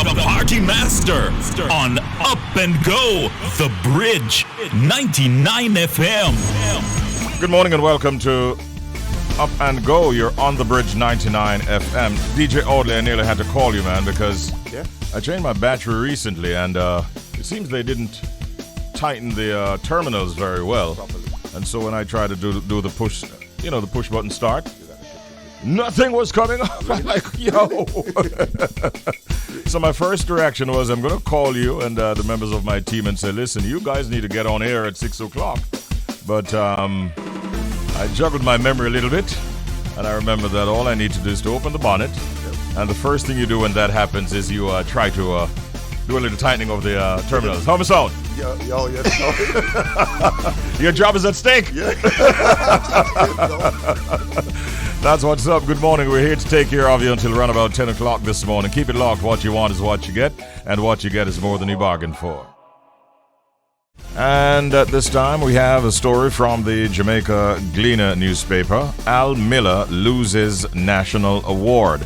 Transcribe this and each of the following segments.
the party master on Up and Go, The Bridge, 99 FM. Good morning and welcome to Up and Go. You're on The Bridge 99 FM. DJ Audley, I nearly had to call you, man, because I changed my battery recently and it seems they didn't tighten the terminals very well. And so when I tried to do the push, the push button start, nothing was coming up. I'm like, yo. So my first reaction was, I'm going to call you and the members of my team and say, listen, you guys need to get on air at 6 o'clock. But I juggled my memory a little bit, and I remember that all I need to do is to open the bonnet. And the first thing you do when that happens is you try to do a little tightening of the terminals. How sound? Yo. Your job is at stake. Yeah. That's what's up. Good morning. We're here to take care of you until around about 10 o'clock this morning. Keep it locked. What you want is what you get, and what you get is more than you bargained for. And at this time, we have a story from the Jamaica Gleaner newspaper. Al Miller loses National Award.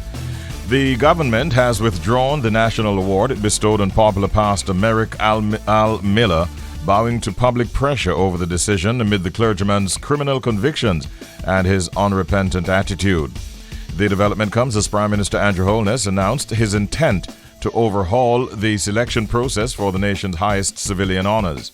The government has withdrawn the national award it bestowed on popular pastor Merrick Al Miller, bowing to public pressure over the decision amid the clergyman's criminal convictions and his unrepentant attitude. The development comes as Prime Minister Andrew Holness announced his intent to overhaul the selection process for the nation's highest civilian honors.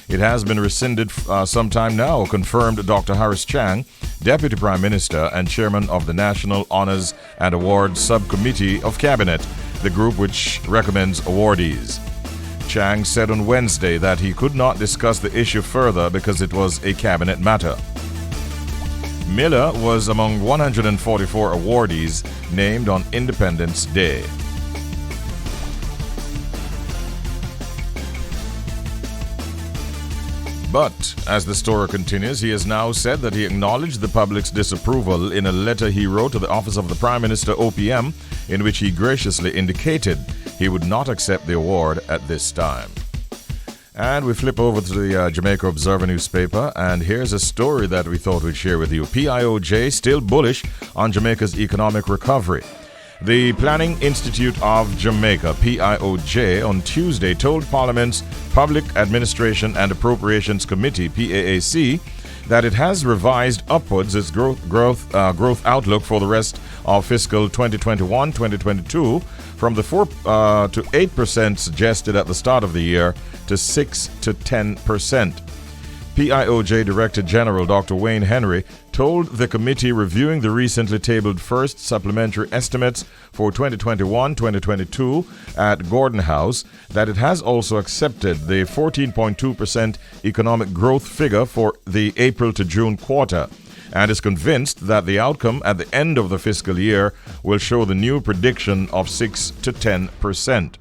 It has been rescinded some time now, confirmed Dr. Harris Chang, Deputy Prime Minister and Chairman of the National Honors and Awards Subcommittee of Cabinet, the group which recommends awardees. Chang said on Wednesday that he could not discuss the issue further because it was a cabinet matter. Miller was among 144 awardees named on Independence Day. But, as the story continues, he has now said that he acknowledged the public's disapproval in a letter he wrote to the Office of the Prime Minister OPM, in which he graciously indicated he would not accept the award at this time. And we flip over to the Jamaica Observer newspaper, and here's a story that we thought we'd share with you. PIOJ still bullish on Jamaica's economic recovery. The Planning Institute of Jamaica, PIOJ, on Tuesday told Parliament's Public Administration and Appropriations Committee, PAAC, that it has revised upwards its growth outlook for the rest of fiscal 2021-2022 from the 4 to 8% suggested at the start of the year to 6 to 10%. PIOJ Director General Dr. Wayne Henry told the committee reviewing the recently tabled first supplementary estimates for 2021-2022 at Gordon House that it has also accepted the 14.2% economic growth figure for the April to June quarter and is convinced that the outcome at the end of the fiscal year will show the new prediction of 6 to 10%.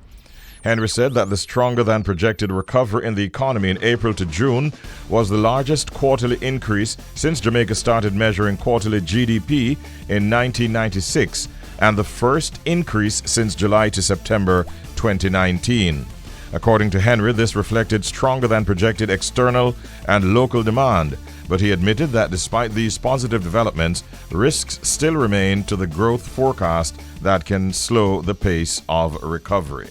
Henry said that the stronger than projected recovery in the economy in April to June was the largest quarterly increase since Jamaica started measuring quarterly GDP in 1996 and the first increase since July to September 2019. According to Henry, this reflected stronger than projected external and local demand, but he admitted that despite these positive developments, risks still remain to the growth forecast that can slow the pace of recovery.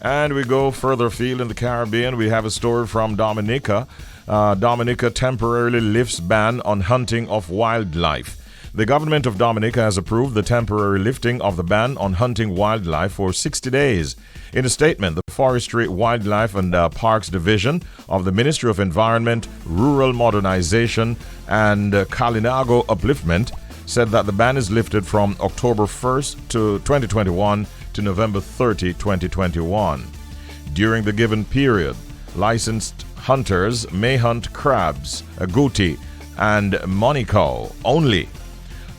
And we go further afield in the Caribbean. We have a story from Dominica. Dominica temporarily lifts ban on hunting of wildlife. The government of Dominica has approved the temporary lifting of the ban on hunting wildlife for 60 days. In a statement, the Forestry, Wildlife and Parks Division of the Ministry of Environment, Rural Modernization and Kalinago Upliftment said that the ban is lifted from October 1st to 2021 to November 30, 2021. During the given period, licensed hunters may hunt crabs, agouti, and monaco only.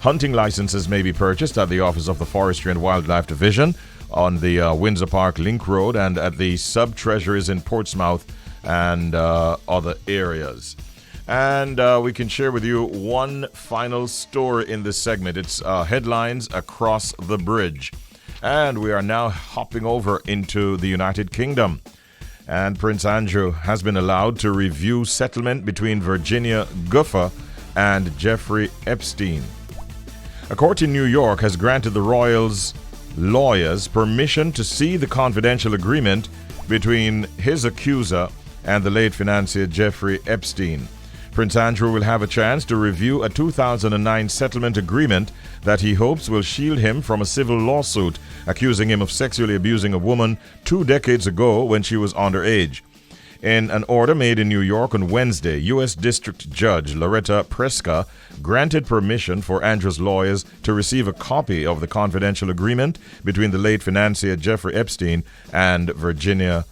Hunting licenses may be purchased at the office of the Forestry and Wildlife Division on the Windsor Park Link Road and at the sub-treasuries in Portsmouth and other areas. And we can share with you one final story in this segment. It's headlines across the bridge. And we are now hopping over into the United Kingdom. And Prince Andrew has been allowed to review settlement between Virginia Giuffre and Jeffrey Epstein. A court in New York has granted the royals lawyers permission to see the confidential agreement between his accuser and the late financier Jeffrey Epstein. Prince Andrew will have a chance to review a 2009 settlement agreement that he hopes will shield him from a civil lawsuit accusing him of sexually abusing a woman 2 decades ago when she was underage. In an order made in New York on Wednesday, U.S. District Judge Loretta Preska granted permission for Andrew's lawyers to receive a copy of the confidential agreement between the late financier Jeffrey Epstein and Virginia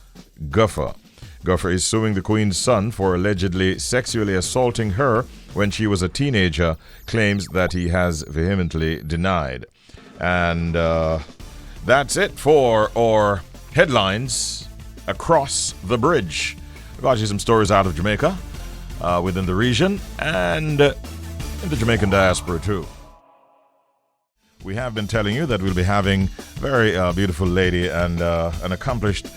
Giuffre. Giuffre is suing the Queen's son for allegedly sexually assaulting her when she was a teenager, claims that he has vehemently denied. And that's it for our headlines across the bridge. I got you some stories out of Jamaica, within the region, and in the Jamaican diaspora too. We have been telling you that we'll be having a very beautiful lady and an accomplished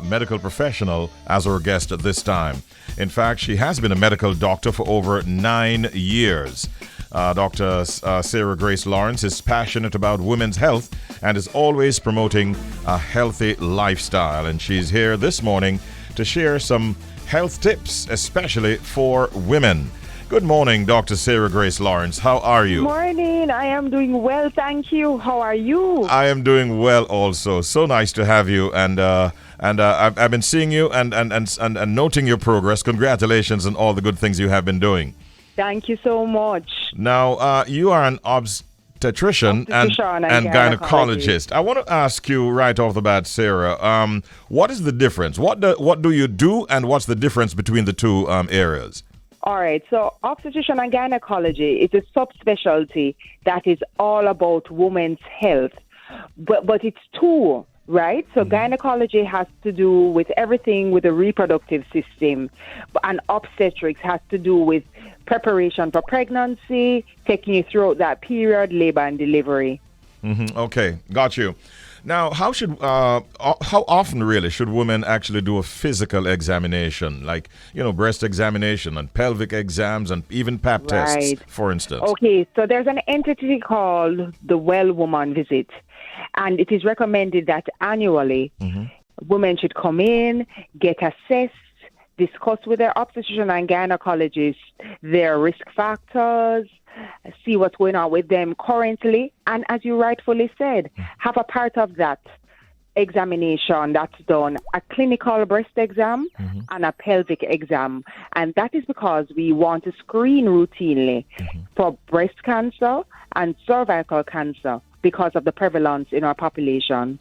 medical professional as our guest at this time. In fact, she has been a medical doctor for over 9 years. Dr. Sarah Grace Lawrence is passionate about women's health and is always promoting a healthy lifestyle. And she's here this morning to share some health tips, especially for women. Good morning, Dr. Sarah Grace Lawrence. How are you? Morning. I am doing well, thank you. How are you? I am doing well also. So nice to have you. And I've been seeing you and noting your progress. Congratulations on all the good things you have been doing. Thank you so much. Now, you are an obstetrician and gynecologist. I want to ask you right off the bat, Sarah, what is the difference? What do you do, and what's the difference between the two areas? All right, so obstetrician and gynecology is a subspecialty that is all about women's health, but it's two, right? So gynecology has to do with everything with the reproductive system, and obstetrics has to do with preparation for pregnancy, taking you throughout that period, labor and delivery. Okay, got you. Now, how often really should women actually do a physical examination, like, breast examination and pelvic exams and even pap tests, for instance? Okay, so there's an entity called the Well Woman Visit, and it is recommended that annually women should come in, get assessed, discuss with their obstetrician and gynecologist their risk factors, see what's going on with them currently, and as you rightfully said, have a part of that examination that's done, a clinical breast exam and a pelvic exam. And that is because we want to screen routinely for breast cancer and cervical cancer because of the prevalence in our population.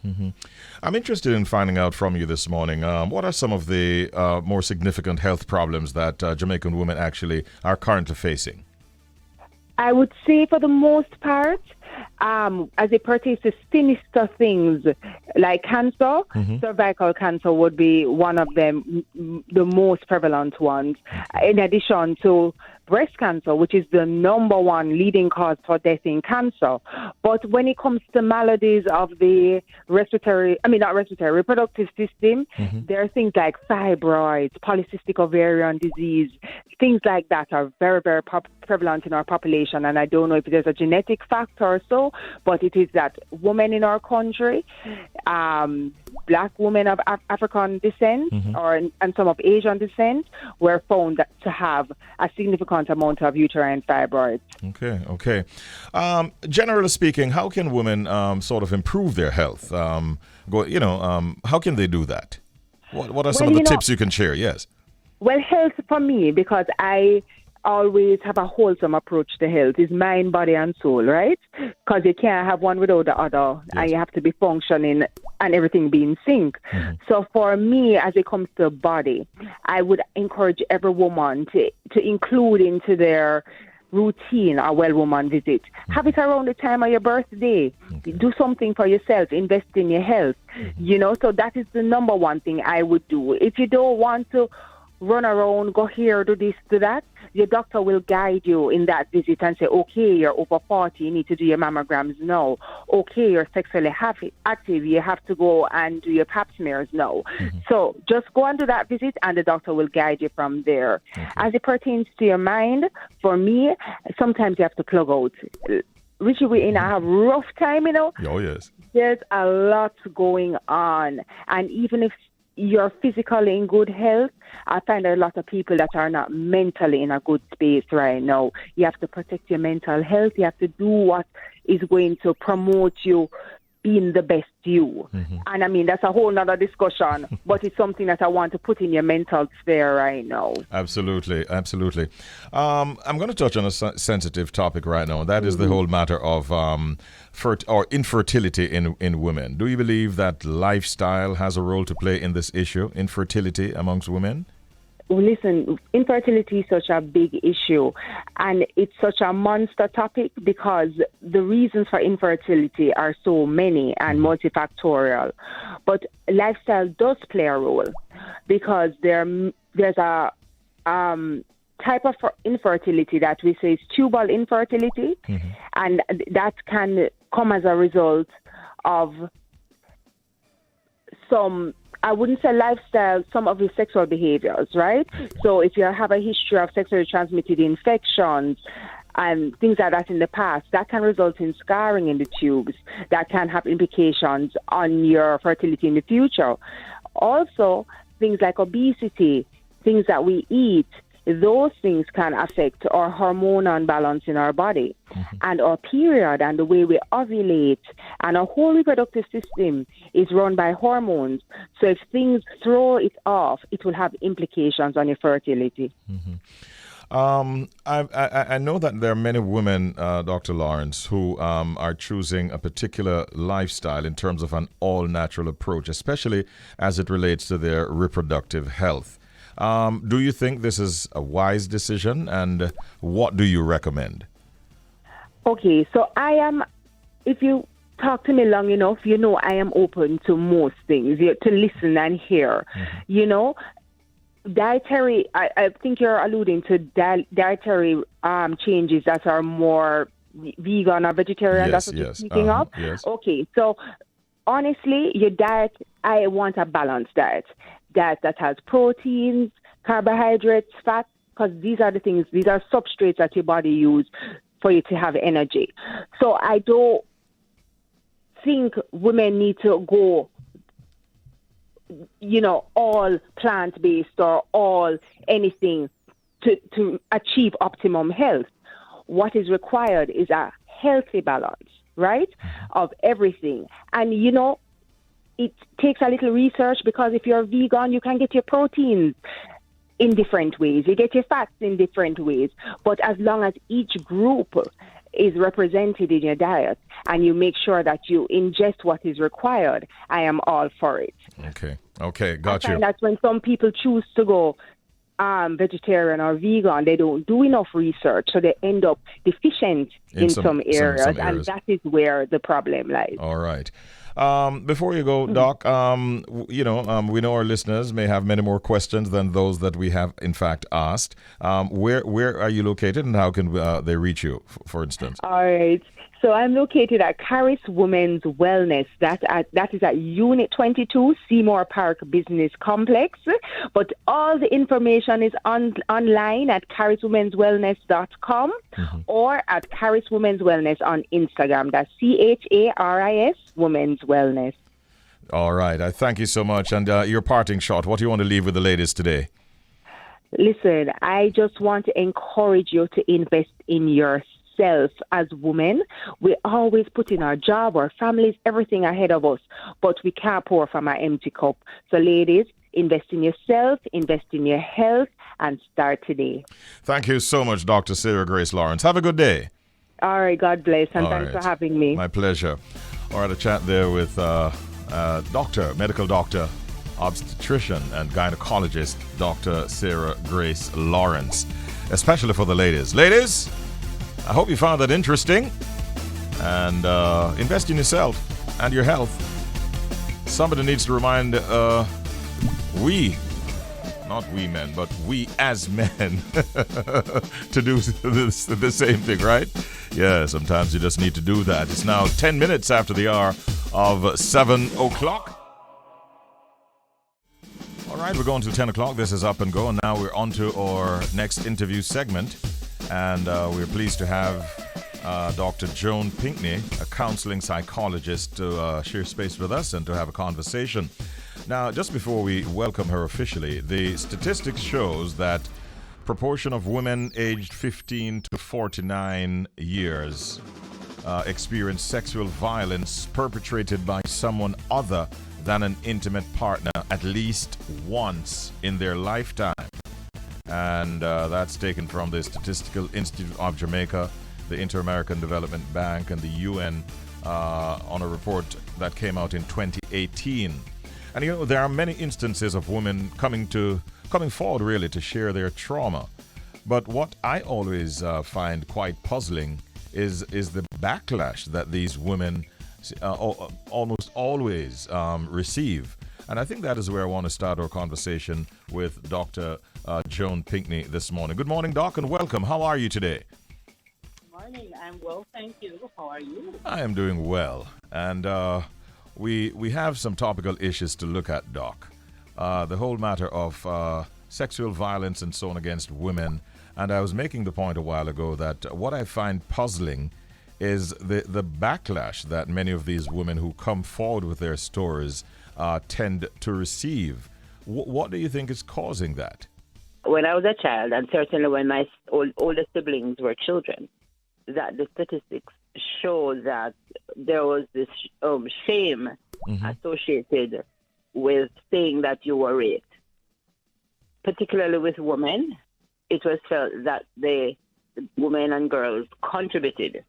I'm interested in finding out from you this morning, what are some of the more significant health problems that Jamaican women actually are currently facing? I would say for the most part, as it pertains to sinister things like cancer, cervical cancer would be one of them, the most prevalent ones, in addition to breast cancer, which is the number one leading cause for death in cancer. But when it comes to maladies of the reproductive system, there are things like fibroids, polycystic ovarian disease, things like that are very, very prevalent in our population. And I don't know if there's a genetic factor or so, but it is that women in our country, black women of African descent and some of Asian descent were found to have a significant amount of uterine fibroids. Okay. Generally speaking, how can women sort of improve their health? How can they do that? What are some of the tips you can share? Yes. Well, health for me, because I always have a wholesome approach to health, is mind, body, and soul, right? Because you can't have one without the other, and you have to be functioning and everything be in sync. So for me, as it comes to body, I would encourage every woman to include into their routine a Well Woman Visit. Have it around the time of your birthday. Do something for yourself. Invest in your health. So that is the number one thing I would do. If you don't want to run around, go here, do this, do that, your doctor will guide you in that visit and say, okay, you're over 40, you need to do your mammograms now. Okay, you're sexually active, you have to go and do your pap smears now. So just go and do that visit and the doctor will guide you from there. As it pertains to your mind, for me, sometimes you have to plug out. Richie, we have a rough time, Oh, yes. There's a lot going on. And even if you're physically in good health, I find a lot of people that are not mentally in a good space right now. You have to protect your mental health. You have to do what is going to promote you being the best you. And I mean, that's a whole nother discussion, but it's something that I want to put in your mental sphere right now. Absolutely. I'm going to touch on a sensitive topic right now. That is the whole matter of infertility in women. Do you believe that lifestyle has a role to play in this issue, infertility amongst women? Listen, infertility is such a big issue, and it's such a monster topic because the reasons for infertility are so many and multifactorial. But lifestyle does play a role because there's a type of infertility that we say is tubal infertility, and that can come as a result of some, I wouldn't say lifestyle, some of the sexual behaviors, right? So if you have a history of sexually transmitted infections and things like that in the past, that can result in scarring in the tubes. That can have implications on your fertility in the future. Also, things like obesity, things that we eat, those things can affect our hormonal balance in our body and our period and the way we ovulate. And our whole reproductive system is run by hormones. So if things throw it off, it will have implications on your fertility. I know that there are many women, Dr. Lawrence, who are choosing a particular lifestyle in terms of an all-natural approach, especially as it relates to their reproductive health. Do you think this is a wise decision, and what do you recommend? Okay, so if you talk to me long enough, you know I am open to most things, to listen and hear. You know, dietary, I think you're alluding to dietary changes that are more vegan or vegetarian. That's what you're speaking of? Yes. Okay, so honestly, your diet, I want a balanced diet. That has proteins, carbohydrates, fat, because these are substrates that your body uses for you to have energy. So I don't think women need to go, all plant-based or all anything to achieve optimum health. What is required is a healthy balance, right, of everything. And, it takes a little research because if you're vegan, you can get your proteins in different ways. You get your fats in different ways. But as long as each group is represented in your diet and you make sure that you ingest what is required, I am all for it. Okay, got you. And that's when some people choose to go vegetarian or vegan, they don't do enough research, so they end up deficient in some areas, and that is where the problem lies. All right. Before you go, Doc, we know our listeners may have many more questions than those that we have, in fact, asked. Where are you located, and how can they reach you, for instance? All right. So I'm located at Caris Women's Wellness. That is at Unit 22, Seymour Park Business Complex. But all the information is online at cariswomenswellness.com or at Caris Women's Wellness on Instagram. That's CHARIS Women's Wellness. All right. I thank you so much. And your parting shot, what do you want to leave with the ladies today? Listen, I just want to encourage you to invest in yourself. As women, we always put in our job, our families, everything ahead of us, but we can't pour from our empty cup. So ladies, invest in yourself, invest in your health, and start today. Thank you so much, Dr. Sarah Grace Lawrence. Have a good day. All right, God bless, and thanks for having me. My pleasure. All right, a chat there with medical doctor, obstetrician and gynecologist, Dr. Sarah Grace Lawrence, especially for the ladies. Ladies, I hope you found that interesting, and invest in yourself and your health. Somebody needs to remind not we men, but we as men to do the same thing, right? Yeah, sometimes you just need to do that. It's now 10 minutes after the hour of 7 o'clock. All right, we're going to 10 o'clock. This is Up and Go, and now we're on to our next interview segment. And we're pleased to have Dr. Joan Pinkney, a counseling psychologist, to share space with us and to have a conversation. Now, just before we welcome her officially, the statistics shows that proportion of women aged 15 to 49 years experience sexual violence perpetrated by someone other than an intimate partner at least once in their lifetime. And that's taken from the Statistical Institute of Jamaica, the Inter-American Development Bank, and the UN on a report that came out in 2018. And you know, there are many instances of women coming forward really to share their trauma. But what I always find quite puzzling is the backlash that these women almost always receive. And I think that is where I want to start our conversation with Dr. Joan Pinkney this morning. Good morning, Doc, and welcome. How are you today? Morning. I'm well, thank you. How are you? I am doing well. And we have some topical issues to look at, Doc. The whole matter of sexual violence and so on against women. And I was making the point a while ago that what I find puzzling is the backlash that many of these women who come forward with their stories tend to receive. What do you think is causing that? When I was a child, and certainly when my older siblings were children, that the statistics show that there was this shame associated with saying that you were raped. Particularly with women, it was felt that the women and girls contributed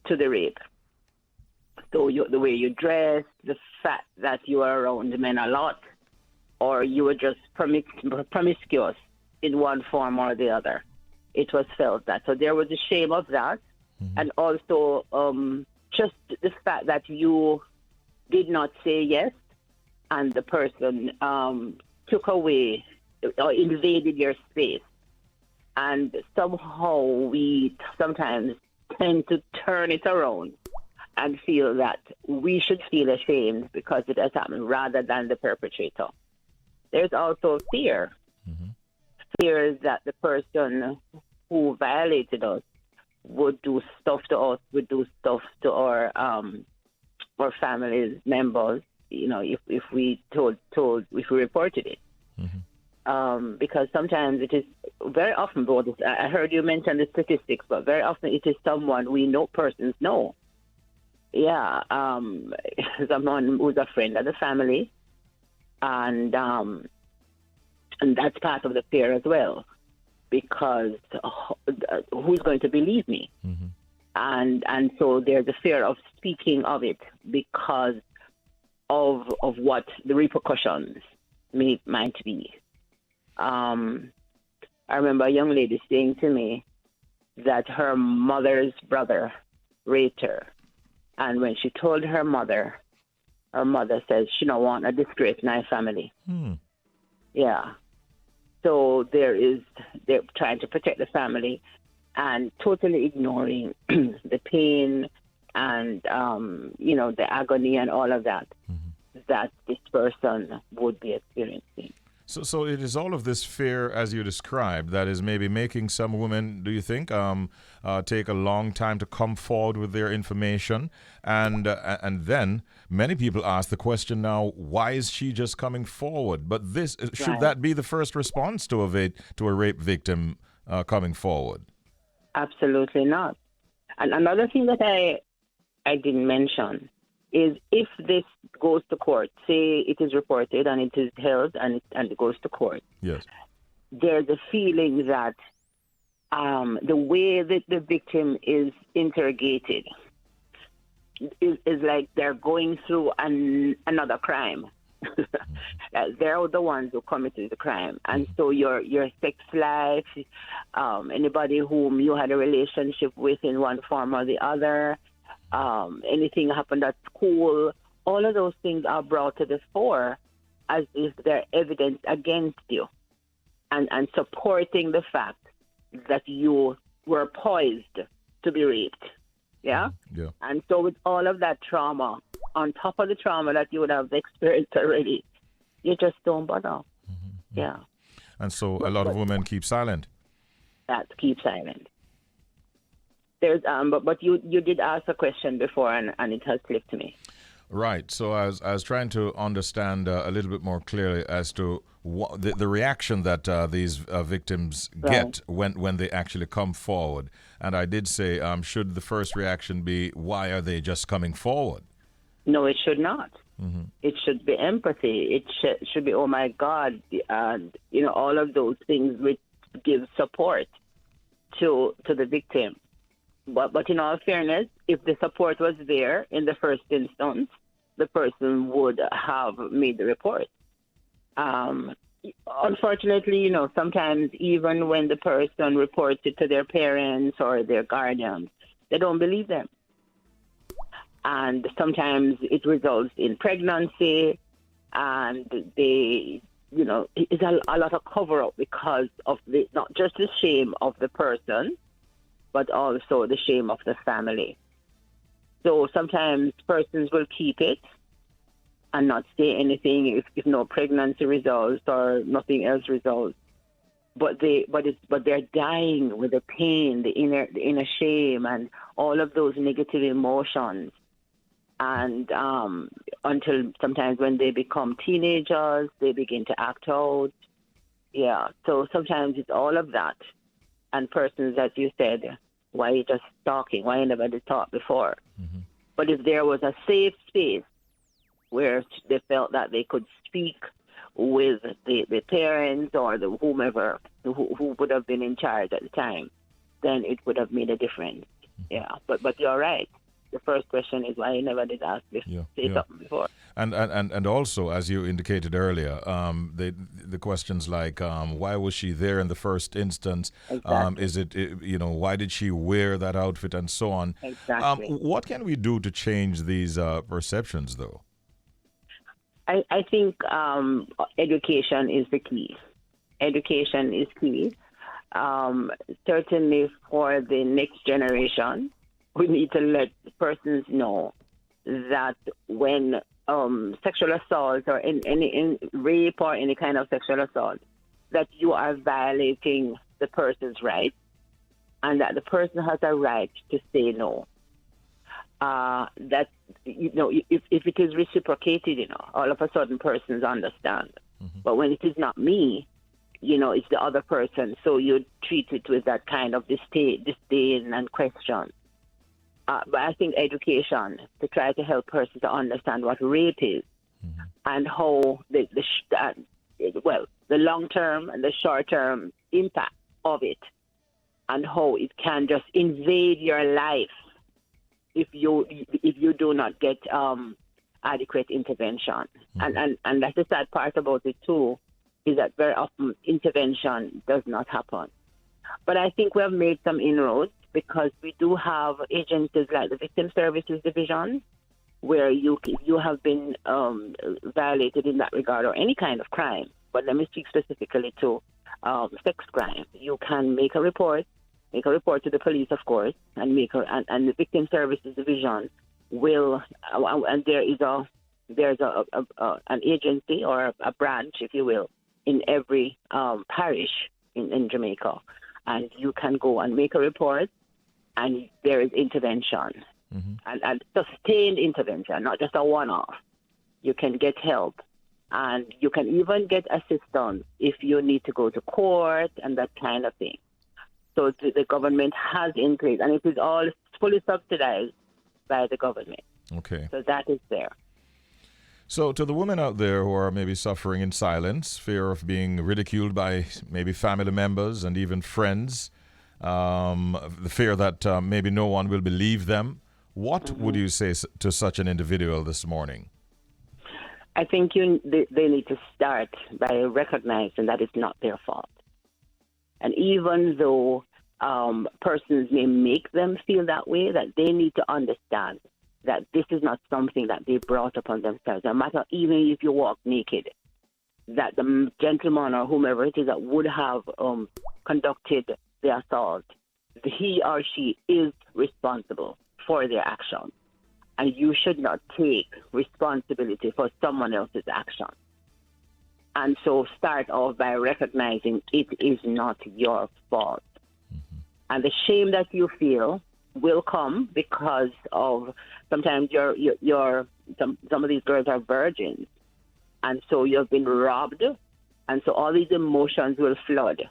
to the rape. So the way you dress, the fact that you were around men a lot, or you were just promiscuous in one form or the other. It was felt that. So there was a shame of that. And also just the fact that you did not say yes and the person took away or invaded your space. And somehow we sometimes tend to turn it around and feel that we should feel ashamed because it has happened rather than the perpetrator. There's also fear. Fear that the person who violated us would do stuff to us, would do stuff to our family members, you know, if we if we reported it. Because sometimes it is very often, I heard you mention the statistics, but very often it is someone we know, persons know. Yeah, someone who's a friend of the family, and that's part of the fear as well, because who's going to believe me? And so there's a fear of speaking of it because of what the repercussions might be. I remember a young lady saying to me that her mother's brother raped her. And when she told her mother says she don't want a disgrace in her family. Yeah. So they're trying to protect the family and totally ignoring the pain and, the agony and all of that that this person would be experiencing. So it is all of this fear, as you described, that is maybe making some women, do you think, take a long time to come forward with their information, and then many people ask the question now: why is she just coming forward? But this should that be the first response to a rape victim coming forward? Absolutely not. And another thing that I didn't mention is if this goes to court, say it is reported and it is held and it goes to court. Yes. There's a feeling that the way that the victim is interrogated is like they're going through another crime. They're the ones who committed the crime. And so your sex life, anybody whom you had a relationship with in one form or the other, anything happened at school, all of those things are brought to the fore as if they're evidence against you and supporting the fact that you were poised to be raped. Yeah? Yeah. And so with all of that trauma, on top of the trauma that you would have experienced already, you just don't bother. Yeah. And so a lot of women keep silent. Keep silent. There's but you did ask a question before, and it has slipped me. Right. So I was trying to understand a little bit more clearly as to what the reaction that these victims get when they actually come forward. And I did say, should the first reaction be, why are they just coming forward? No, it should not. Mm-hmm. It should be empathy. It should be, oh my God, all of those things which give support to the victim. But in all fairness, if the support was there in the first instance, the person would have made the report. Unfortunately, sometimes even when the person reports it to their parents or their guardians, they don't believe them. And sometimes it results in pregnancy, and it's a lot of cover-up because of not just the shame of the person, but also the shame of the family. So sometimes persons will keep it and not say anything if no pregnancy results or nothing else results. But they're dying with the pain, the inner shame, and all of those negative emotions. And until sometimes when they become teenagers, they begin to act out. Yeah. So sometimes it's all of that. And persons, as you said, why are you just talking? Why you never did talk before? Mm-hmm. But if there was a safe space where they felt that they could speak with the parents or the whomever who would have been in charge at the time, then it would have made a difference. Mm-hmm. Yeah. But you're right. The first question is why you never did ask this, say something before. And also, as you indicated earlier, the questions like why was she there in the first instance? Exactly. Is it why did she wear that outfit and so on? Exactly. What can we do to change these perceptions, though? I think education is the key. Education is key. Certainly for the next generation, we need to let persons know that when sexual assault or in rape or any kind of sexual assault, that you are violating the person's rights and that the person has a right to say no. That, if it is reciprocated, all of a sudden persons understand. Mm-hmm. But when it is not me, it's the other person. So you treat it with that kind of disdain and question. But I think education to try to help persons to understand what rape is, mm-hmm. and how the long-term and the short-term impact of it, and how it can just invade your life if you do not get adequate intervention. Mm-hmm. And that's the sad part about it too, is that very often intervention does not happen. But I think we have made some inroads, because we do have agencies like the Victim Services Division, where you have been violated in that regard, or any kind of crime. But let me speak specifically to sex crime. You can make a report to the police, of course, and and the Victim Services Division will, and there's an agency or a branch, if you will, in every parish in Jamaica, and you can go and make a report. And there is intervention, mm-hmm. and sustained intervention, not just a one-off. You can get help, and you can even get assistance if you need to go to court and that kind of thing. So the government has in place, and it is all fully subsidized by the government. Okay. So that is there. So to the women out there who are maybe suffering in silence, fear of being ridiculed by maybe family members and even friends, the fear that maybe no one will believe them. What mm-hmm. would you say to such an individual this morning? I think they need to start by recognizing that it's not their fault. And even though persons may make them feel that way, that they need to understand that this is not something that they brought upon themselves. No matter, even if you walk naked, that the gentleman or whomever it is that would have conducted the assault, he or she is responsible for their action. And you should not take responsibility for someone else's action. And so start off by recognizing it is not your fault. Mm-hmm. And the shame that you feel will come because of sometimes some of these girls are virgins, and so you've been robbed, and so all these emotions will flood.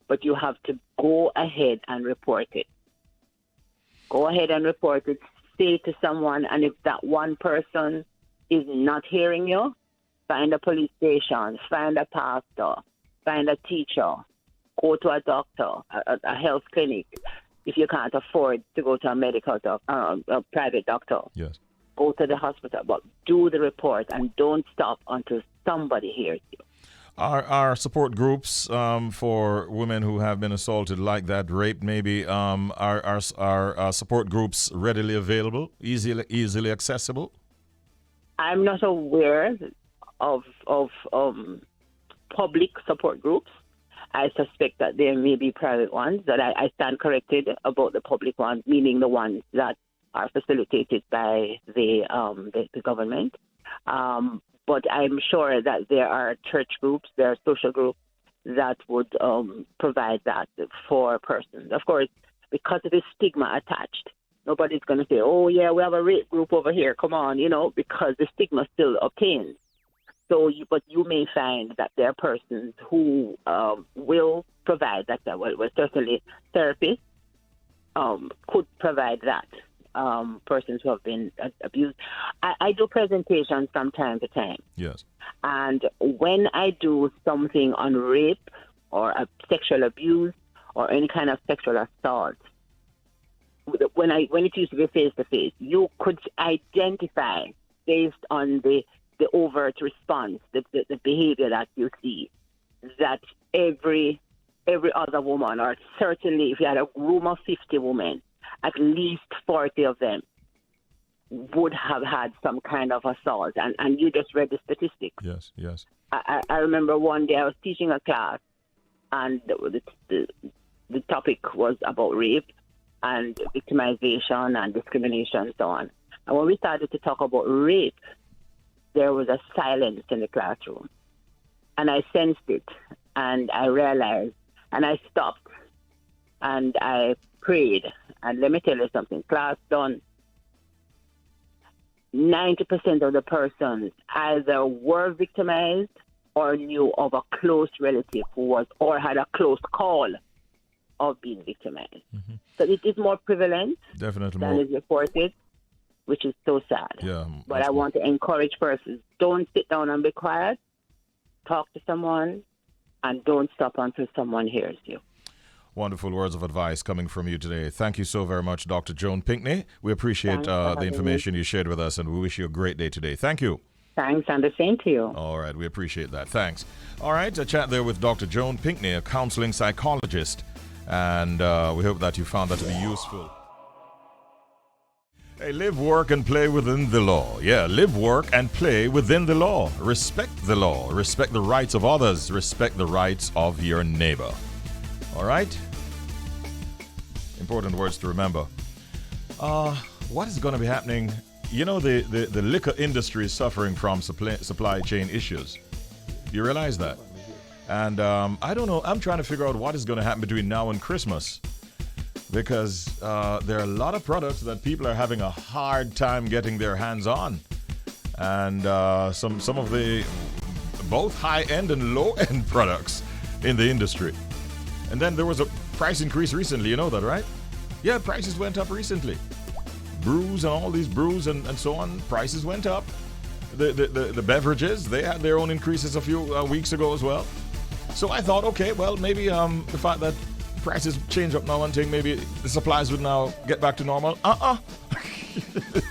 But you have to go ahead and report it. Go ahead and report it. Say to someone, and if that one person is not hearing you, find a police station, find a pastor, find a teacher, go to a doctor, a health clinic. If you can't afford to go to a medical a private doctor, yes, go to the hospital. But do the report and don't stop until somebody hears you. Are support groups for women who have been assaulted like that, raped maybe, are support groups readily available, easily accessible? I'm not aware of public support groups. I suspect that there may be private ones, that I stand corrected about the public ones, meaning the ones that are facilitated by the government. But I'm sure that there are church groups, there are social groups that would provide that for persons. Of course, because of the stigma attached, nobody's going to say, oh, yeah, we have a rape group over here, come on, because the stigma still obtains. So, but you may find that there are persons who will provide that. Well, certainly therapists could provide that. Persons who have been abused. I do presentations from time to time. Yes. And when I do something on rape or sexual abuse or any kind of sexual assault, when it used to be face to face, you could identify based on the overt response, the behavior that you see, that every other woman, or certainly if you had a room of 50 women, at least 40 of them would have had some kind of assault. And you just read the statistics. Yes, yes. I remember one day I was teaching a class, and the topic was about rape and victimization and discrimination and so on. And when we started to talk about rape, there was a silence in the classroom. And I sensed it, and I realized, and I stopped, and I prayed. And let me tell you something, class done. 90% of the persons either were victimized or knew of a close relative who was, or had a close call of being victimized. Mm-hmm. So it is more prevalent than is reported, which is so sad. Yeah, but I want to encourage persons, don't sit down and be quiet. Talk to someone, and don't stop until someone hears you. Wonderful words of advice coming from you today. Thank you so very much, Dr. Joan Pinkney. We appreciate the information you shared with us, and we wish you a great day today. Thank you. Thanks, and the same to you. All right, we appreciate that. Thanks. All right, a chat there with Dr. Joan Pinkney, a counseling psychologist, and we hope that you found that to be useful. Hey, live, work, and play within the law. Yeah, live, work, and play within the law. Respect the law. Respect the rights of others. Respect the rights of your neighbor. All right? Important words to remember. What is going to be happening? You know, the liquor industry is suffering from supply chain issues. You realize that? And I don't know. I'm trying to figure out what is going to happen between now and Christmas. Because there are a lot of products that people are having a hard time getting their hands on. And some of the both high-end and low-end products in the industry. And then there was a price increase recently, you know that, right? Yeah, prices went up recently. Brews and all these brews and so on, prices went up. The beverages, they had their own increases a few weeks ago as well. So I thought, okay, well, maybe the fact that prices change up now and thing, maybe the supplies would now get back to normal.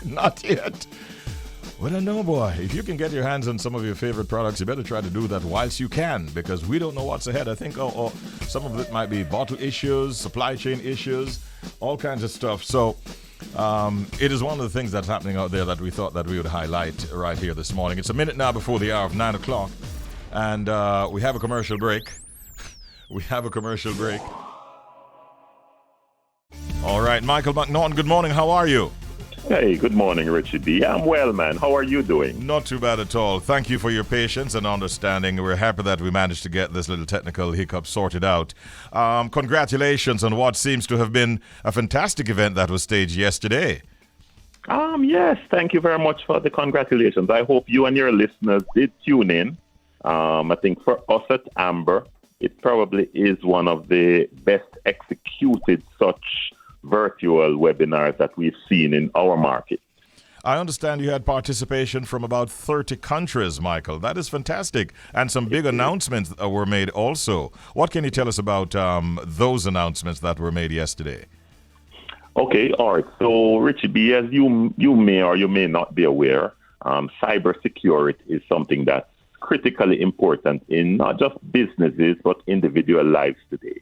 Not yet. Well, I know, boy. If you can get your hands on some of your favorite products, you better try to do that whilst you can, because we don't know what's ahead. I think some of it might be bottle issues, supply chain issues, all kinds of stuff. So it is one of the things that's happening out there that we thought that we would highlight right here this morning. It's a minute now before the hour of 9 o'clock, and we have a commercial break. All right, Michael McNaughton, good morning. How are you? Hey, good morning, Richie B. I'm well, man. How are you doing? Not too bad at all. Thank you for your patience and understanding. We're happy that we managed to get this little technical hiccup sorted out. Congratulations on what seems to have been a fantastic event that was staged yesterday. Yes, thank you very much for the congratulations. I hope you and your listeners did tune in. I think for us at Amber, it probably is one of the best executed such virtual webinars that we've seen in our market. I understand you had participation from about 30 countries, Michael. That is fantastic. And some big announcements were made also. What can you tell us about those announcements that were made yesterday? Okay, all right. So, Richie B, as you may or you may not be aware, cybersecurity is something that's critically important in not just businesses, but individual lives today.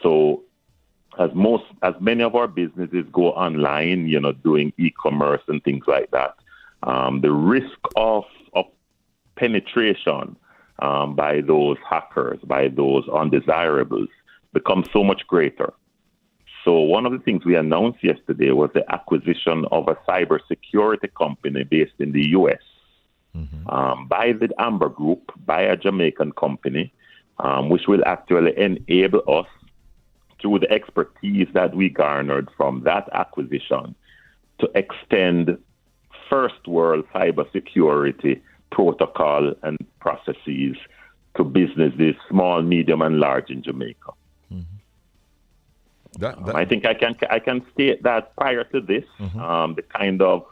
So, as many of our businesses go online, doing e-commerce and things like that, the risk of penetration by those hackers, by those undesirables, becomes so much greater. So one of the things we announced yesterday was the acquisition of a cybersecurity company based in the U.S. By the Amber Group, by a Jamaican company, which will actually enable us, through the expertise that we garnered from that acquisition, to extend first world cybersecurity protocol and processes to businesses, small, medium, and large in Jamaica. I think I can state that prior to this, the kind of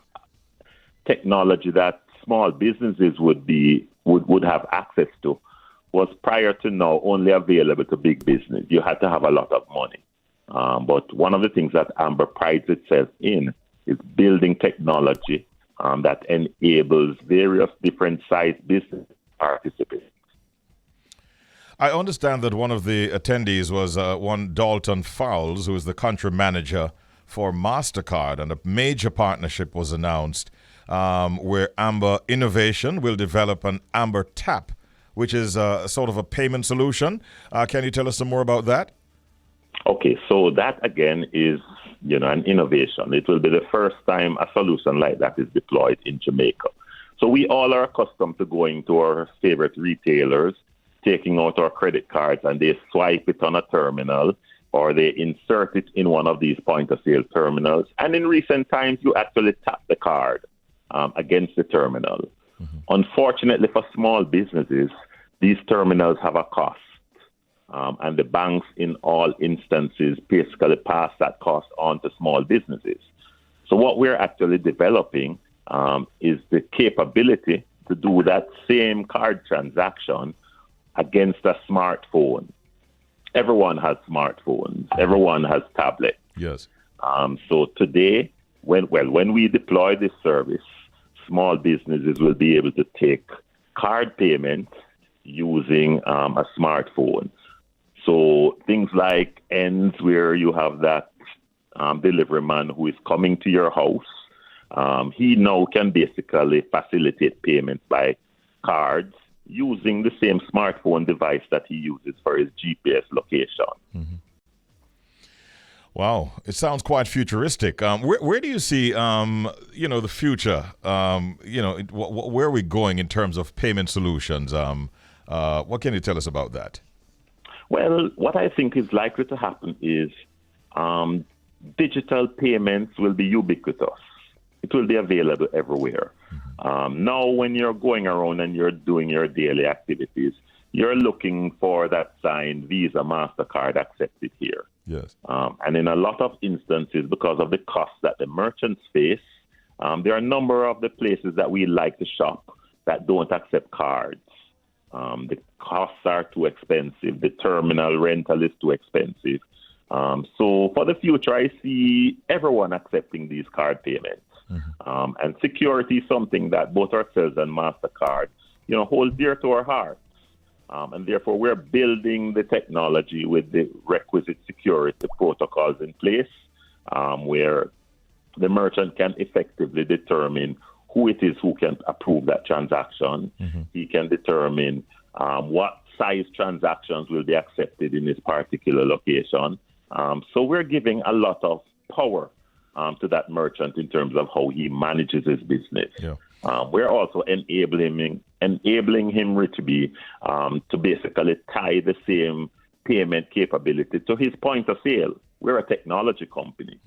technology that small businesses would have access to was prior to now only available to big business. You had to have a lot of money. But one of the things that Amber prides itself in is building technology that enables various different size business participants. I understand that one of the attendees was one Dalton Fowles, who is the country manager for Mastercard, and a major partnership was announced where Amber Innovation will develop an Amber Tap, which is sort of a payment solution. Can you tell us some more about that? Okay, so that again is, an innovation. It will be the first time a solution like that is deployed in Jamaica. So we all are accustomed to going to our favorite retailers, taking out our credit cards, and they swipe it on a terminal, or they insert it in one of these point-of-sale terminals. And in recent times, you actually tap the card against the terminal. Unfortunately for small businesses, these terminals have a cost, and the banks in all instances basically pass that cost on to small businesses. So what we're actually developing is the capability to do that same card transaction against a smartphone. Everyone has smartphones. Everyone has tablets. Yes. So today, when we deploy this service, small businesses will be able to take card payments using a smartphone. So things like ends where you have that delivery man who is coming to your house, he now can basically facilitate payments by cards using the same smartphone device that he uses for his GPS location. Wow, it sounds quite futuristic. Where do you see, the future? Where are we going in terms of payment solutions? What can you tell us about that? Well, what I think is likely to happen is digital payments will be ubiquitous. It will be available everywhere. Now, when you're going around and you're doing your daily activities, you're looking for that sign, Visa, Mastercard accepted here. Yes. And in a lot of instances, because of the costs that the merchants face, there are a number of the places that we like to shop that don't accept cards. The costs are too expensive. The terminal rental is too expensive. So for the future, I see everyone accepting these card payments. And security is something that both ourselves and Mastercard, hold dear to our hearts. And therefore, we're building the technology with the requisite security protocols in place, where the merchant can effectively determine who it is who can approve that transaction. He can determine what size transactions will be accepted in this particular location. So we're giving a lot of power to that merchant in terms of how he manages his business. Yeah. We're also enabling him, Richie B, to basically tie the same payment capability to his point of sale. We're a technology company.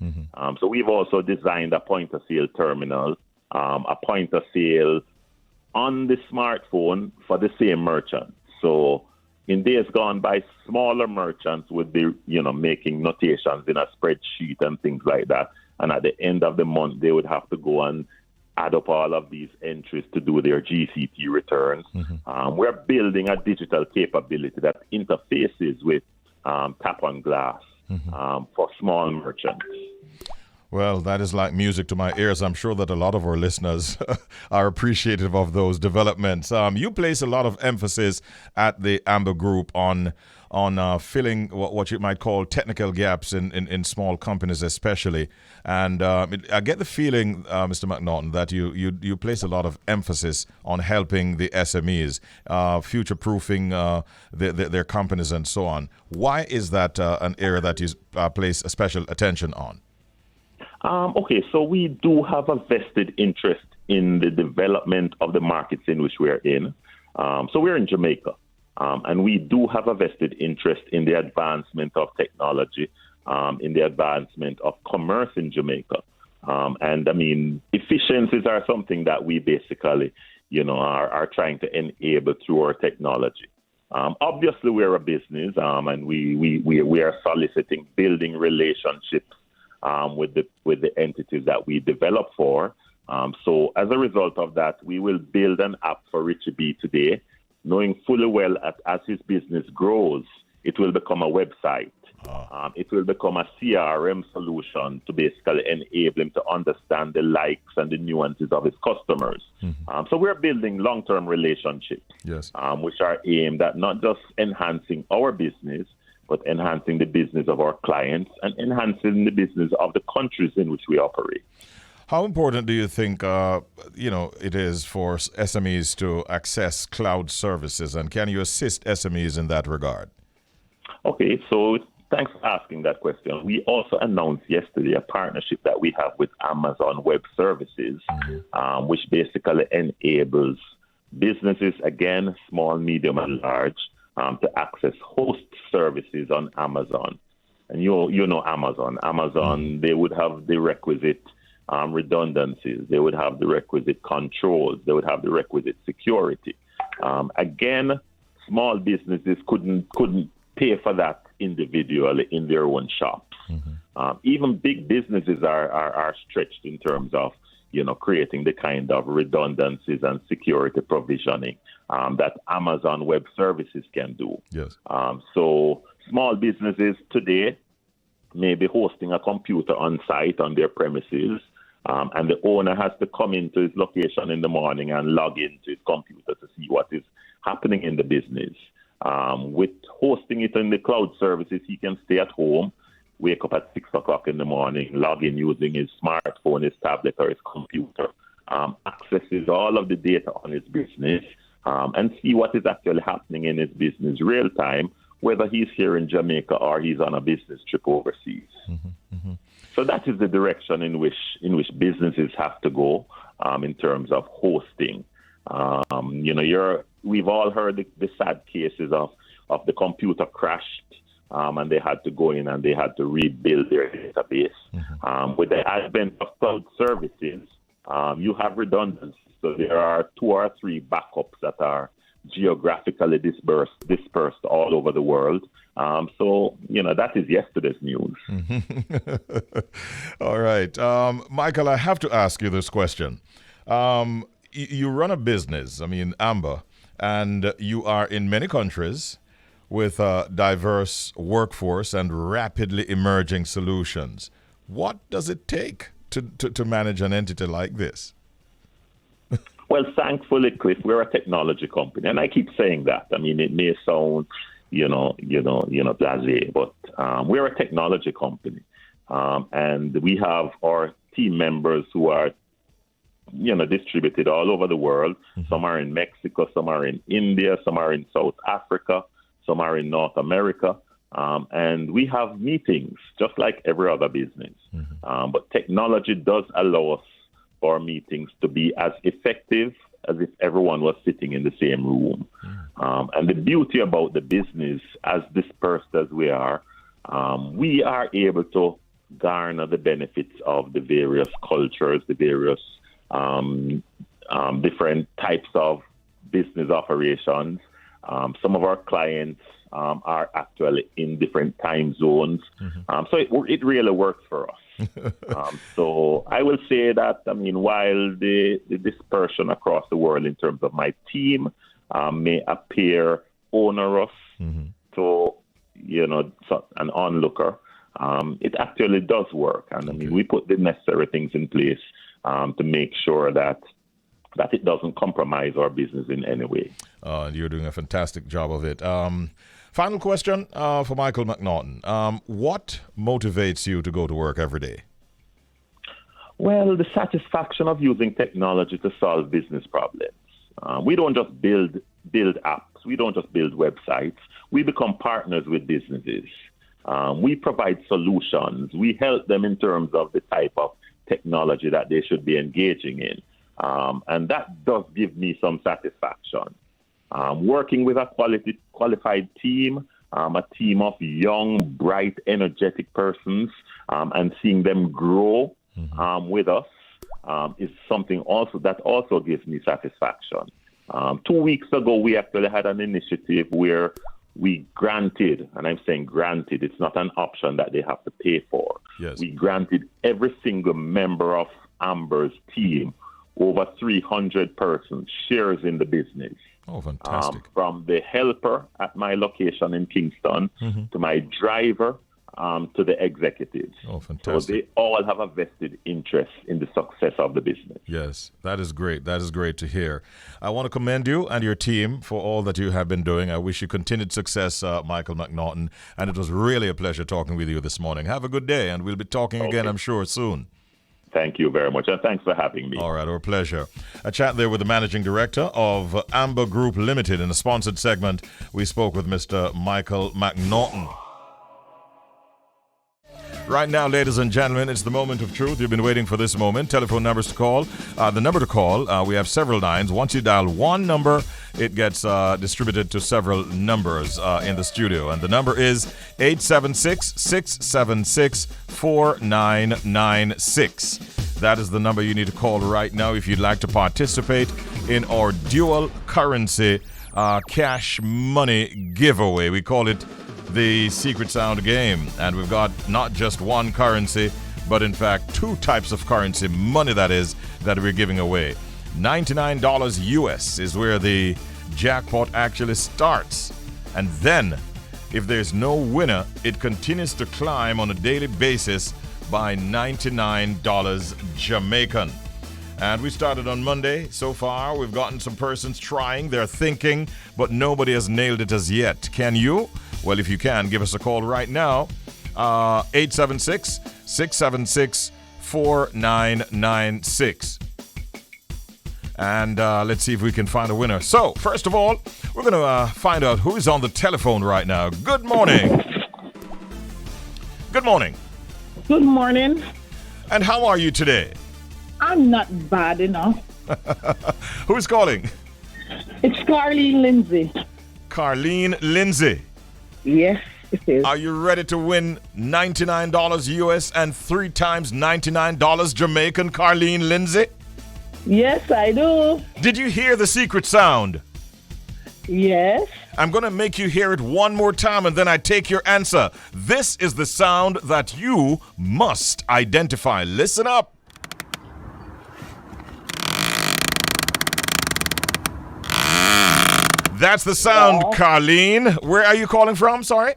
So we've also designed a point of sale terminal, a point of sale on the smartphone for the same merchant. So in days gone by, smaller merchants would be, making notations in a spreadsheet and things like that. And at the end of the month, they would have to go and add up all of these entries to do their GCT returns. We're building a digital capability that interfaces with tap on glass for small merchants. Well, that is like music to my ears. I'm sure that a lot of our listeners are appreciative of those developments. You place a lot of emphasis at the Amber Group on filling what you might call technical gaps in small companies especially. And I get the feeling, Mr. McNaughton, that you place a lot of emphasis on helping the SMEs, future-proofing their companies and so on. Why is that an area that you place a special attention on? Okay, so we do have a vested interest in the development of the markets in which we're in. So we're in Jamaica, and we do have a vested interest in the advancement of technology, in the advancement of commerce in Jamaica. And I mean, efficiencies are something that we basically, are trying to enable through our technology. Obviously, we're a business, and we are soliciting building relationships with the entities that we develop for. So as a result of that, we will build an app for Richie B today, knowing fully well as his business grows, it will become a website. It will become a CRM solution to basically enable him to understand the likes and the nuances of his customers. So we're building long-term relationships, yes, which are aimed at not just enhancing our business, but enhancing the business of our clients and enhancing the business of the countries in which we operate. How important do you think, it is for SMEs to access cloud services, and can you assist SMEs in that regard? Okay, so thanks for asking that question. We also announced yesterday a partnership that we have with Amazon Web Services, which basically enables businesses, again, small, medium, and large, to access host services on Amazon. And you know Amazon. Amazon, they would have the requisite redundancies. They would have the requisite controls. They would have the requisite security. Again, small businesses couldn't pay for that individually in their own shops. Even big businesses are stretched in terms of creating the kind of redundancies and security provisioning that Amazon Web Services can do. Yes. So small businesses today may be hosting a computer on site on their premises, and the owner has to come into his location in the morning and log into his computer to see what is happening in the business. With hosting it in the cloud services, he can stay at home, wake up at 6 o'clock in the morning, log in using his smartphone, his tablet, or his computer, accesses all of the data on his business, and see what is actually happening in his business real time, whether he's here in Jamaica or he's on a business trip overseas. So that is the direction in which businesses have to go in terms of hosting. We've all heard the sad cases of the computer crashed, and they had to go in and they had to rebuild their database. With the advent of cloud services, you have redundancy. So there are 2 or 3 backups that are geographically dispersed all over the world. So that is yesterday's news. All right. Michael, I have to ask you this question. You run a business, Amber, and you are in many countries with a diverse workforce and rapidly emerging solutions. What does it take to manage an entity like this? Well, thankfully, Cliff, we're a technology company, and I keep saying that. It may sound, blasé, but we're a technology company, and we have our team members who are, distributed all over the world. Some are in Mexico, some are in India, some are in South Africa, some are in North America. And we have meetings just like every other business. But technology does allow us for meetings to be as effective as if everyone was sitting in the same room. And the beauty about the business, as dispersed as we are able to garner the benefits of the various cultures, the various different types of business operations. Some of our clients are actually in different time zones. So it really works for us. So I will say that, while the dispersion across the world in terms of my team may appear onerous to, an onlooker, it actually does work. And we put the necessary things in place to make sure that it doesn't compromise our business in any way. You're doing a fantastic job of it. Final question for Michael McNaughton. What motivates you to go to work every day? Well, the satisfaction of using technology to solve business problems. We don't just build apps. We don't just build websites. We become partners with businesses. We provide solutions. We help them in terms of the type of technology that they should be engaging in. And that does give me some satisfaction. Working with a qualified team, a team of young, bright, energetic persons, and seeing them grow with us is something that also gives me satisfaction. 2 weeks ago, we actually had an initiative where we granted, and I'm saying granted, it's not an option that they have to pay for. Yes. We granted every single member of Amber's team, over 300 persons, shares in the business. Oh, fantastic. From the helper at my location in Kingston to my driver to the executives. Oh, fantastic. So they all have a vested interest in the success of the business. Yes, that is great. That is great to hear. I want to commend you and your team for all that you have been doing. I wish you continued success, Michael McNaughton. And it was really a pleasure talking with you this morning. Have a good day, and we'll be talking again, I'm sure, soon. Thank you very much, and thanks for having me. All right, our pleasure. A chat there with the managing director of Amber Group Limited. In a sponsored segment, we spoke with Mr. Michael McNaughton. Right now, ladies and gentlemen, it's the moment of truth. You've been waiting for this moment. Telephone numbers to call. The number to call, we have several lines. Once you dial one number, it gets distributed to several numbers in the studio. And the number is 876-676-4996. That is the number you need to call right now if you'd like to participate in our dual currency cash money giveaway. We call it the Secret Sound game, and we've got not just one currency, but in fact two types of currency, money that is, that we're giving away. $99 US is where the jackpot actually starts, and then if there's no winner, it continues to climb on a daily basis by $99 Jamaican. And we started on Monday. So far, we've gotten some persons trying, they're thinking, but nobody has nailed it as yet. Can you? Well, if you can, give us a call right now. 876-676-4996. And let's see if we can find a winner. So, first of all, we're going to find out who is on the telephone right now. Good morning. Good morning. Good morning. And how are you today? I'm not bad enough. Who's calling? It's Carleen Lindsay. Carleen Lindsay. Yes, it is. Are you ready to win $99 US and 3 times $99 Jamaican, Carleen Lindsay? Yes, I do. Did you hear the secret sound? Yes. I'm going to make you hear it one more time and then I take your answer. This is the sound that you must identify. Listen up. That's the sound, yeah. Carleen. Where are you calling from? Sorry?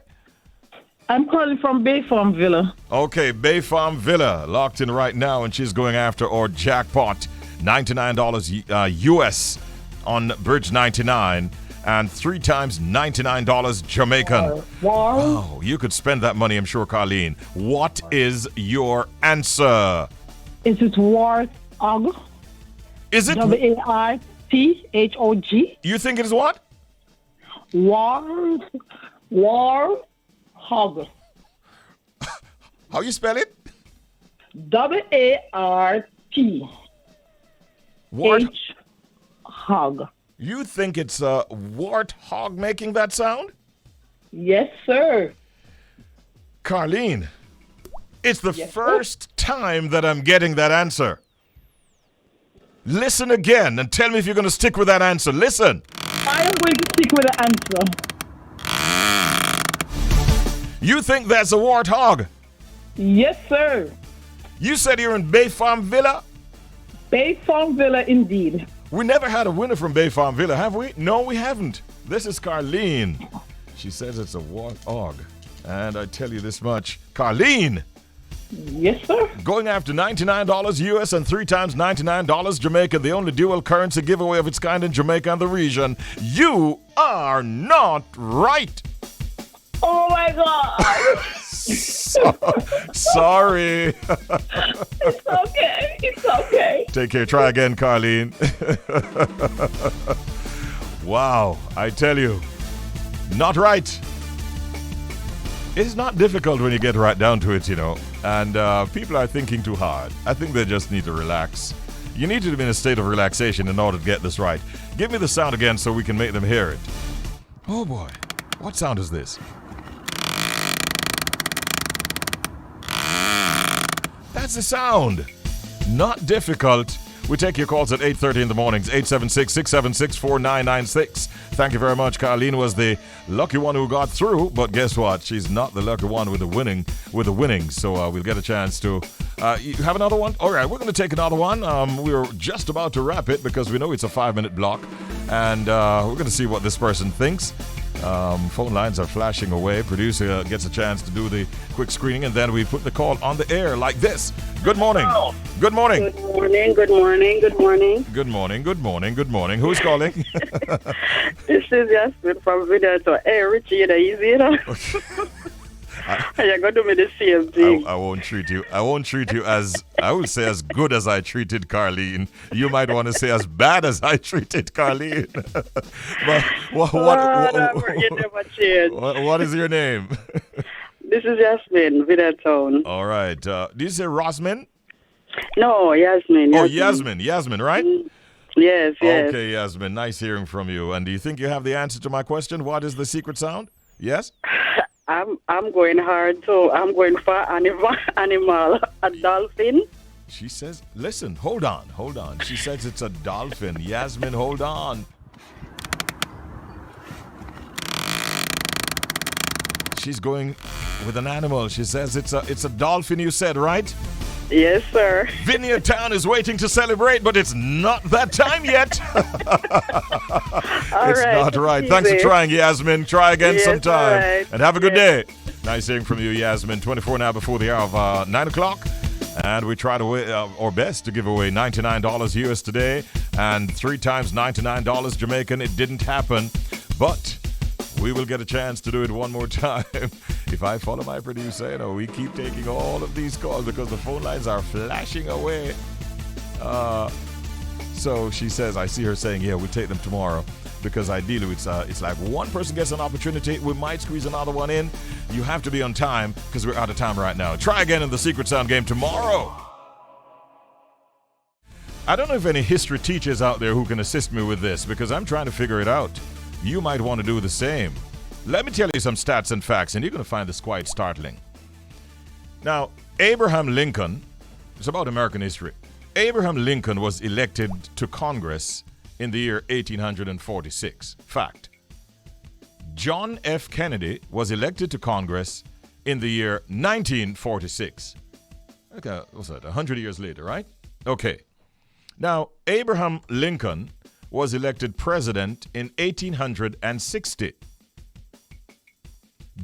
I'm calling from Bay Farm Villa. Okay, Bay Farm Villa. Locked in right now, and she's going after our jackpot. $99 US on Bridge 99 and 3 times $99 Jamaican. Wow. Oh, you could spend that money, I'm sure, Carleen. What is your answer? Is it Warthog? Is it? Warthog. You think it is what? Warthog. Hog. How you spell it? WART. Wart. H. Hog. You think it's a warthog making that sound? Yes, sir. Carlene, it's the Yes, first time that I'm getting that answer. Listen again and tell me if you're going to stick with that answer. Listen. I am going to stick with the answer. You think that's a warthog? Yes, sir. You said you're in Bay Farm Villa? Bay Farm Villa, indeed. We never had a winner from Bay Farm Villa, have we? No, we haven't. This is Carlene. She says it's a warthog. And I tell you this much. Carlene! Yes, sir. Going after $99 US and 3 times $99 Jamaica, the only dual currency giveaway of its kind in Jamaica and the region. You are not right. Oh, my God. Sorry. It's okay. It's okay. Take care. Try again, Carlene. Wow. I tell you, not right. It's not difficult when you get right down to it, you know. And people are thinking too hard. I think they just need to relax. You need to be in a state of relaxation in order to get this right. Give me the sound again so we can make them hear it. Oh boy. What sound is this? That's the sound. Not difficult. We take your calls at 8:30 in the mornings, 876-676-4996. Thank you very much. Carlene was the lucky one who got through, but guess what? She's not the lucky one with the winnings. So we'll get a chance to. You have another one? All right, we're going to take another one. We're just about to wrap it because we know it's a 5-minute block, and we're going to see what this person thinks. Phone lines are flashing away. Producer gets a chance to do the quick screening, and then we put the call on the air like this. Good morning. Good morning. Good morning. Good morning. Good morning. Good morning. Good morning. Good morning. Who's calling? This is Jasmine from Video. Hey, Richie, you know, easy, you know. You're going to do me the same thing. I won't treat you. I won't treat you as I would say as good as I treated Carlene. You might want to say as bad as I treated Carlene. But You never change. what is your name? This is Jasmine, Video. All right. Did you say Rosman? No, Yasmin. Oh, Yasmin. Yasmin, right? Yes, yes. Okay, Yasmin. Nice hearing from you. And do you think you have the answer to my question? What is the secret sound? Yes? I'm going hard too. I'm going for animal, a dolphin. She says, listen, hold on. She says it's a dolphin. Yasmin, hold on. She's going with an animal. She says it's a dolphin, you said, right? Yes, sir. Vineyard Town is waiting to celebrate, but it's not that time yet. It's not right. Thanks for trying, Yasmin. Try again sometime. Right. And have a good day. Nice hearing from you, Yasmin. 24 now before the hour of 9 o'clock. And we try to our best to give away $99 US today and 3 times $99 Jamaican. It didn't happen, but we will get a chance to do it one more time. If I follow my producer, you know, we keep taking all of these calls because the phone lines are flashing away. So she says, I see her saying, yeah, we'll take them tomorrow. Because ideally, it's like one person gets an opportunity. We might squeeze another one in. You have to be on time because we're out of time right now. Try again in the Secret Sound game tomorrow. I don't know if any history teachers out there who can assist me with this because I'm trying to figure it out. You might want to do the same. Let me tell you some stats and facts, and you're going to find this quite startling. Now, Abraham Lincoln, it's about American history. Abraham Lincoln was elected to Congress in the year 1846. Fact. John F. Kennedy was elected to Congress in the year 1946. Okay, what's that? 100 years later, right? Okay. Now, Abraham Lincoln was elected president in 1860.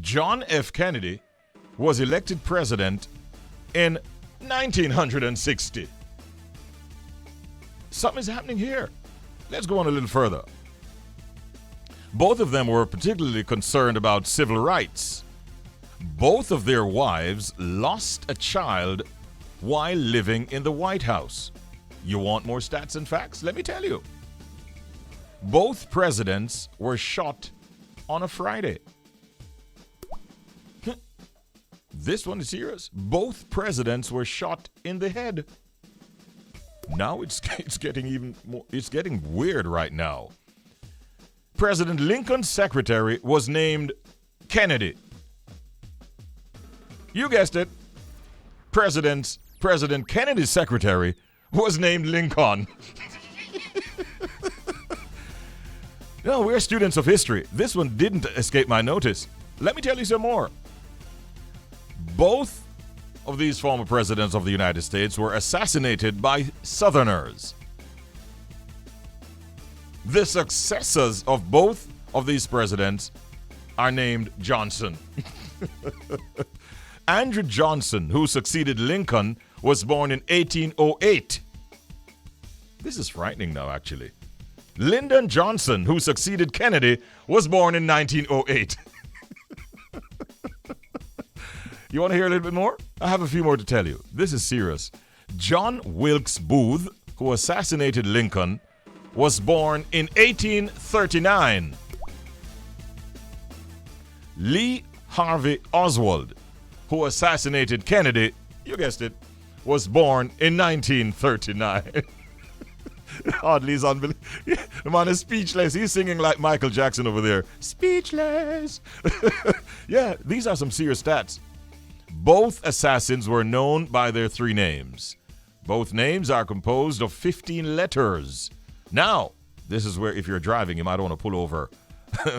John F. Kennedy was elected president in 1960. Something's happening here. Let's go on a little further. Both of them were particularly concerned about civil rights. Both of their wives lost a child while living in the White House. You want more stats and facts? Let me tell you. Both presidents were shot on a Friday. This one is serious. Both presidents were shot in the head. Now it's getting even more, it's getting weird right now. President Lincoln's secretary was named Kennedy. You guessed it. President Kennedy's secretary was named Lincoln. No, we're students of history. This one didn't escape my notice. Let me tell you some more. Both of these former presidents of the United States were assassinated by Southerners. The successors of both of these presidents are named Johnson. Andrew Johnson, who succeeded Lincoln, was born in 1808. This is frightening now, actually. Lyndon Johnson, who succeeded Kennedy, was born in 1908. You want to hear a little bit more? I have a few more to tell you. This is serious. John Wilkes Booth, who assassinated Lincoln, was born in 1839. Lee Harvey Oswald, who assassinated Kennedy, you guessed it, was born in 1939. Oddly, he's unbelievable. The man is speechless. He's singing like Michael Jackson over there. Speechless. Yeah, these are some serious stats. Both assassins were known by their 3 names. Both names are composed of 15 letters. Now, this is where if you're driving, you might want to pull over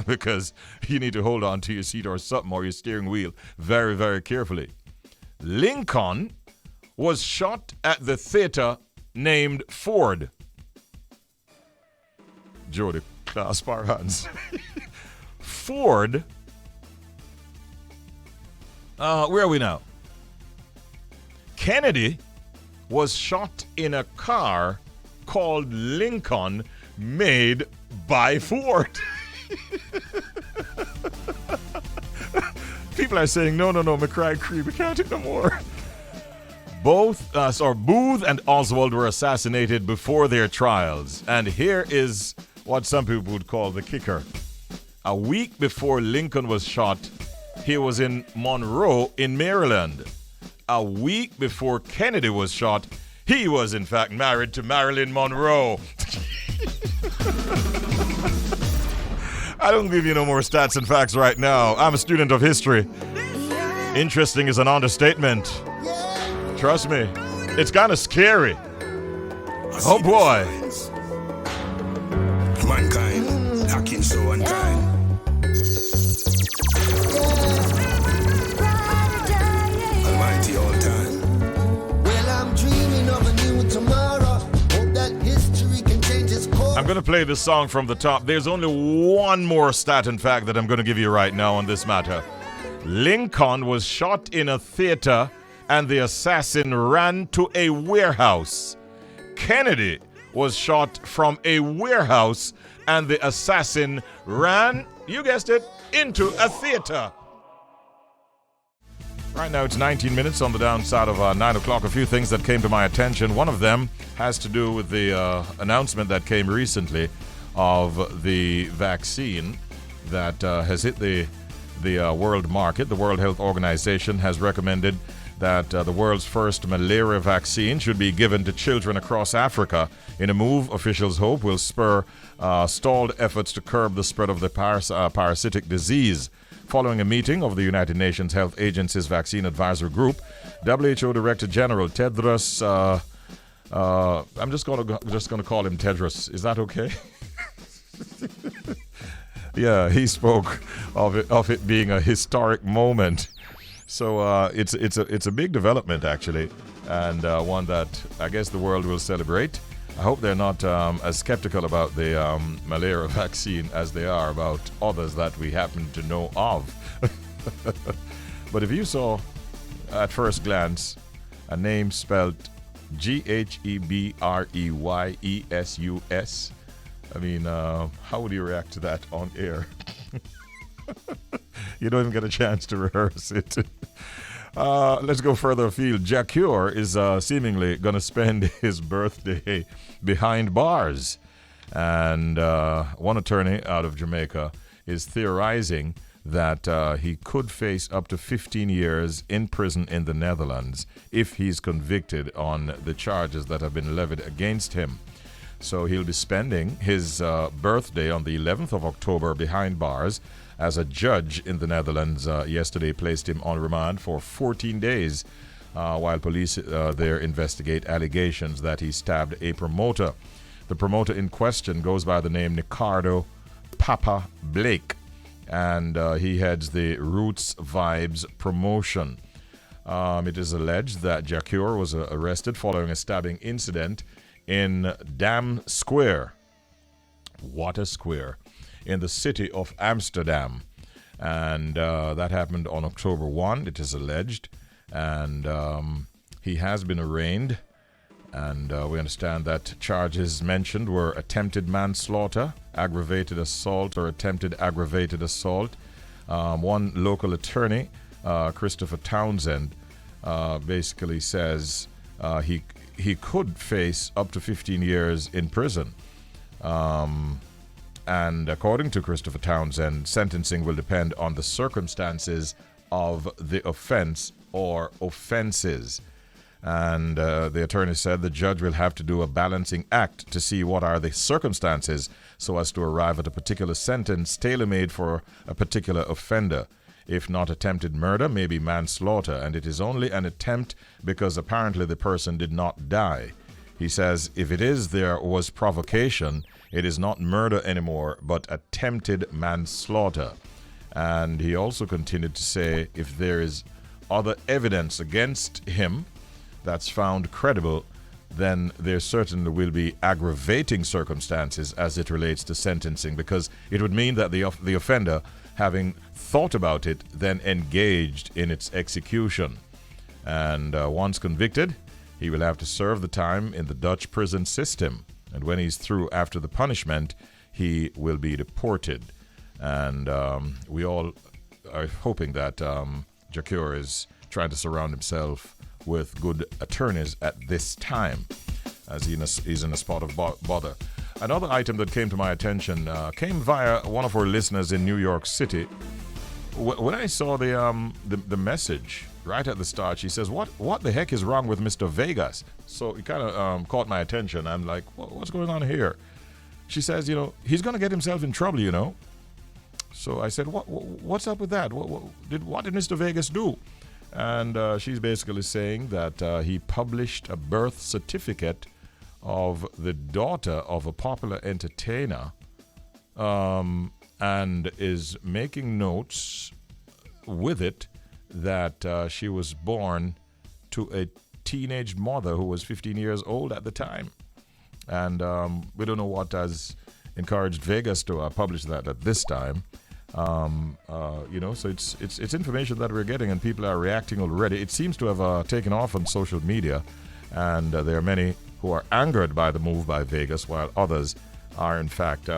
because you need to hold on to your seat or something or your steering wheel very, very carefully. Lincoln was shot at the theater named Ford. Jody, clasp our hands. Ford. Where are we now? Kennedy was shot in a car called Lincoln made by Ford. People are saying, no, McCray Cree, we can't do no more. Booth and Oswald were assassinated before their trials. And here is what some people would call the kicker. A week before Lincoln was shot, he was in Monroe in Maryland. A week before Kennedy was shot, he was in fact married to Marilyn Monroe. I don't give you no more stats and facts right now. I'm a student of history. Interesting is an understatement. Trust me, it's kind of scary. Oh boy. Mankind, acting so unkind. Almighty all time. Well, I'm dreaming of a new tomorrow. Hope that history can change its course. I'm going to play this song from the top. There's only one more stat and fact that I'm going to give you right now on this matter. Lincoln was shot in a theater and the assassin ran to a warehouse. Kennedy was shot from a warehouse and the assassin ran, you guessed it, into a theater. Right now it's 19 minutes on the downside of 9 o'clock. A few things that came to my attention. One of them has to do with the announcement that came recently of the vaccine that has hit the world market. The World Health Organization has recommended that the world's first malaria vaccine should be given to children across Africa in a move officials hope will spur stalled efforts to curb the spread of the parasitic disease. Following a meeting of the United Nations Health Agency's Vaccine Advisory Group, WHO Director General Tedros, I'm just going to call him Tedros. Is that okay? Yeah, he spoke of it being a historic moment. So it's a big development, actually, and one that I guess the world will celebrate. I hope they're not as skeptical about the malaria vaccine as they are about others that we happen to know of. But if you saw, at first glance, a name spelled Gebreyesus, I mean, how would you react to that on air? You don't even get a chance to rehearse it. Let's go further afield. Jacure is seemingly going to spend his birthday behind bars. And one attorney out of Jamaica is theorizing that he could face up to 15 years in prison in the Netherlands if he's convicted on the charges that have been levied against him. So he'll be spending his birthday on the 11th of October behind bars, as a judge in the Netherlands yesterday placed him on remand for 14 days while police there investigate allegations that he stabbed a promoter. The promoter in question goes by the name Ricardo Papa Blake, and he heads the Roots Vibes promotion. It is alleged that Jacure was arrested following a stabbing incident in Dam Square, Water Square, in the city of Amsterdam. And that happened on October 1, it is alleged. And he has been arraigned. And we understand that charges mentioned were attempted manslaughter, aggravated assault, or attempted aggravated assault. One local attorney, Christopher Townsend, basically says he could face up to 15 years in prison. And according to Christopher Townsend, sentencing will depend on the circumstances of the offense or offenses. And the attorney said the judge will have to do a balancing act to see what are the circumstances so as to arrive at a particular sentence tailor-made for a particular offender. If not attempted murder, maybe manslaughter, and it is only an attempt because apparently the person did not die. He says if it is there was provocation, it is not murder anymore, but attempted manslaughter. And he also continued to say if there is other evidence against him that's found credible, then there certainly will be aggravating circumstances as it relates to sentencing, because it would mean that the offender, having thought about it, then engaged in its execution. And once convicted, he will have to serve the time in the Dutch prison system. And when he's through after the punishment, he will be deported. And we all are hoping that Jacure is trying to surround himself with good attorneys at this time, as he's in a spot of bother. Another item that came to my attention came via one of our listeners in New York City. When I saw the message right at the start, she says, "What the heck is wrong with Mr. Vegas?" So it kind of caught my attention. I'm like, what's going on here? She says, he's going to get himself in trouble, So I said, what's up with that? What did Mr. Vegas do? And she's basically saying that he published a birth certificate of the daughter of a popular entertainer, and is making notes with it that she was born to a teenage mother who was 15 years old at the time. And we don't know what has encouraged Vegas to publish that at this time. So it's information that we're getting, and people are reacting already. It seems to have taken off on social media, and there are many who are angered by the move by Vegas, while others are in fact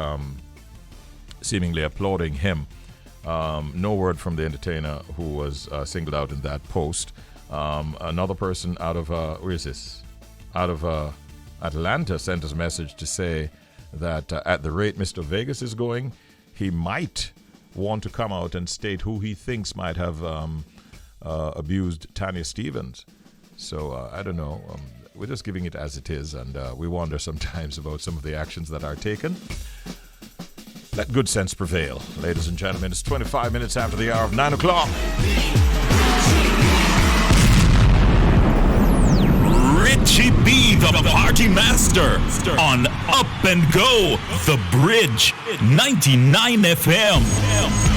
seemingly applauding him. No word from the entertainer who was singled out in that post. Another person out of Atlanta sent us a message to say that at the rate Mr. Vegas is going, he might want to come out and state who he thinks might have abused Tanya Stevens. So I don't know. We're just giving it as it is, and we wonder sometimes about some of the actions that are taken. Let good sense prevail. Ladies and gentlemen, it's 25 minutes after the hour of 9 o'clock. Richie B, the party master, on Up and Go, The Bridge, 99 FM.